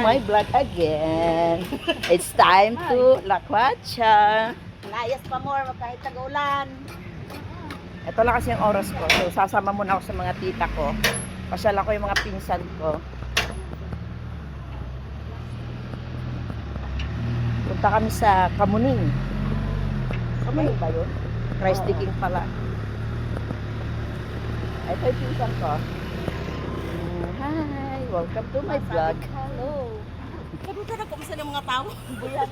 my vlog again. It's time to Lakwacha. Layas pa more, kahit tag-ulan. Ito lang kasi yung oras ko. So, sasama muna ako sa mga tita ko. Pasyal ako yung mga pinsan ko. Punta kami sa Kamuning. Kamuning ba yun? Christ the King pala. Ito yung pinsan ko. Hi! Welcome to my vlog. Hello. Kaduta na kung saan yung mga tao. Buyag.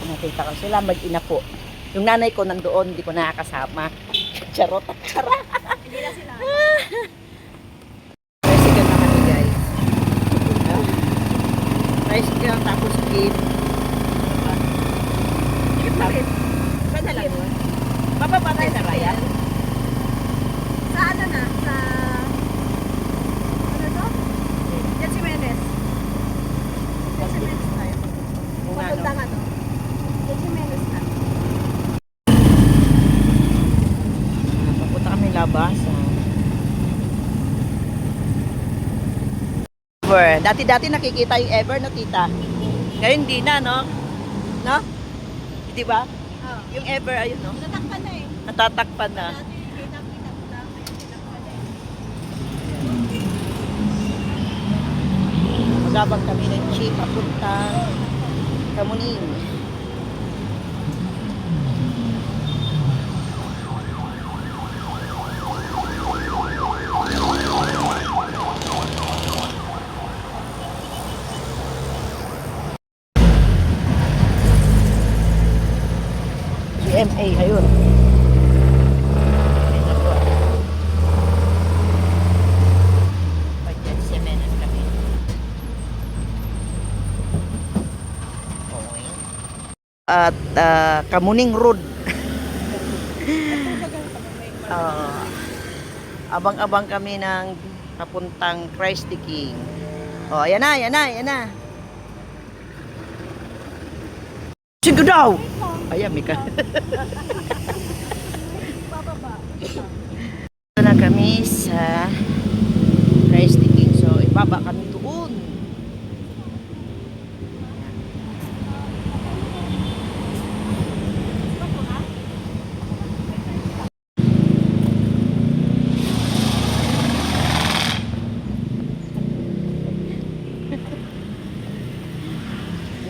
Nakita ko sila mag-ina po. Yung nanay ko nandoon, hindi ko nakakasama. Charot at chara. Hindi na sila. Tricycle na kami, guys. Tricycle tapos jeep. Jeep na rin. Saan na lang yun? Bababa tayo sa Raya. Sa ano na? Sa... Ano to? Yan si Menes. Yan si Menes tayo. Kung Papunta ano. nga no? Yan si Menes na. Papunta kami labasan. Ever. Dati-dati nakikita yung Ever, no, tita? Ngayon hindi na, no? No? Di ba? Oh. Yung Ever, ayun, no? Natakpan na eh. Natatakpan na. Dati kita-kita ko lang. Ngayon tinakpan na eh. Magabang kami ng jeep papunta Kamuning. GMA, ayun. Ayun po. Pagyan, Semenas kami. Okay. At Kamuning Road. Abang-abang kami ng papuntang Christ the King. Oh, ayan na, ayan na, ayan na. Sige daw! Ayan, Mika. Bababa. Ito na kami sa Christ the King. So, ibaba kami doon.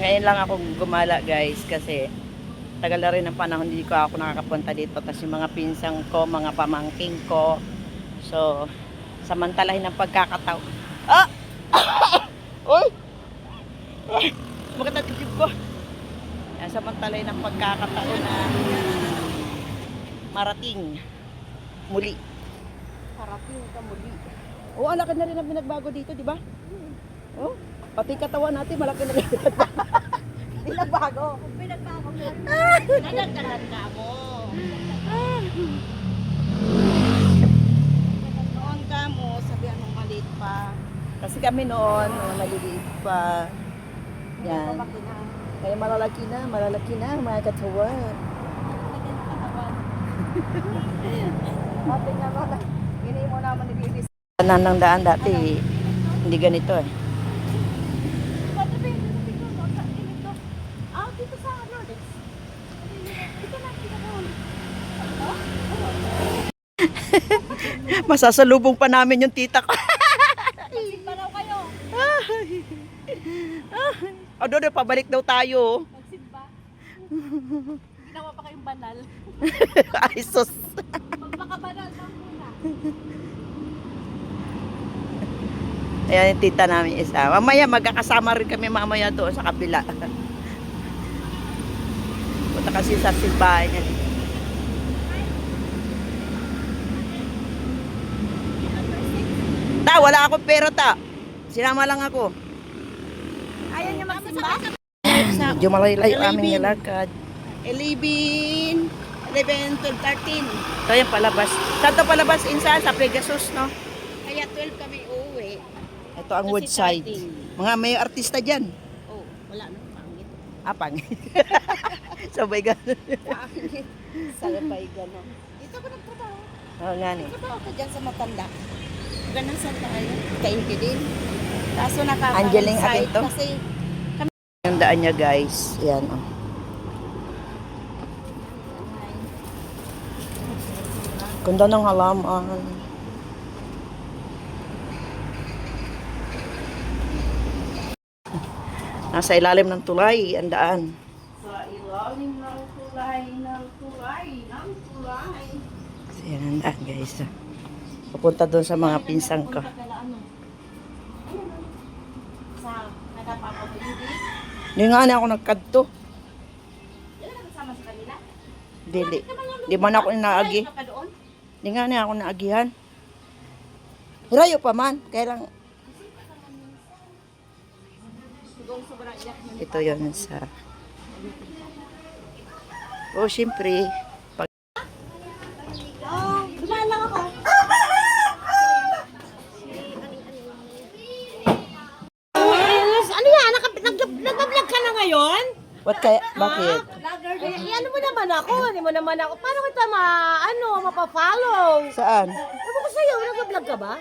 Ngayon lang ako gumala, guys, kasi tagal na rin ang panahon hindi ko ako nakakapunta dito. Tapos yung mga pinsang ko, mga pamangking ko. So, samantalahin ng pagkakataon. Ah! Uy! Magkatagib ko. Yan, samantalahin ng pagkakataon na marating muli. Parating ka muli. Oo, ang laki na rin ang pinagbago dito, di ba? Oh, pati katawan natin malaki na rin. Pinagbago. Kung pinagbago mo. Nadagdagan ka mo. Noon ka mo, sabihan mong maliit pa. Kasi kami noon, mga maliliit pa. Yan. Lumaki na. Kaya malalaki na, mga katawan. Pati nga ba, hindi mo naman ibibis. Ng daan dati, hindi ganito eh. Dito sa Nordex. Dito na, dito na. Masasalubong pa namin yung tita ko. Magsimba daw kayo. O doon, pabalik daw tayo. Magsimba. Ginawa pa kayong banal. Ay, sus. Magpakabanal lang muna. Ayan yung tita namin isa. Mamaya, magkakasama rin kami mamaya doon sa kabila. Punta kasi sa simbahan niya. Ta, wala akong pera, ta. Sinama lang ako. Ayaw niya magsimba? Medyo malayo ang aming nilakad. 11, 12, 13. Ito yung palabas. Saan ito palabas? Insan? Sa Pegasus, no? Kaya 12 kami uuwi. Ito ang Woodside. Mga may artista dyan. Oh, wala na. Pangit. Apang. Sabay ganun. Pangit. Sabay gano'n. Dito ko nagtrabaho. Oo nga ni. Nagtrabaho ka dyan sa Matanda. Ganun sa tayo. Kainti din. Kaso nakaka Angeling akin to. kasi Yung daan niya guys. Yan oh. Ganda ng halaman. Nasa ilalim ng tulay, ang daan. sa ilalim ng tulay, ng tulay, ng tulay. So, yan ang daan guys. Papunta doon sa mga pinsang ko. Sa nagpapabili. Hindi nga na ako nagkadto. Yan ang kasama sa kanila. Dili. Di man ako inaagi. Ay, ka doon? Di nga na ako naagihan. Rayo pa man. Kaya lang, Siguro sobrang iyak mo. ito yun sa... Oh, syempre. Pag... Oh, dumaan lang ako. Ano yan? Nag-vlog ka na ngayon? What kaya? Bakit? Ano mo naman ako? Ano mo naman ako? Paano kita mapa-follow? Saan? Ano ko sa'yo? Nag-vlog ka ba?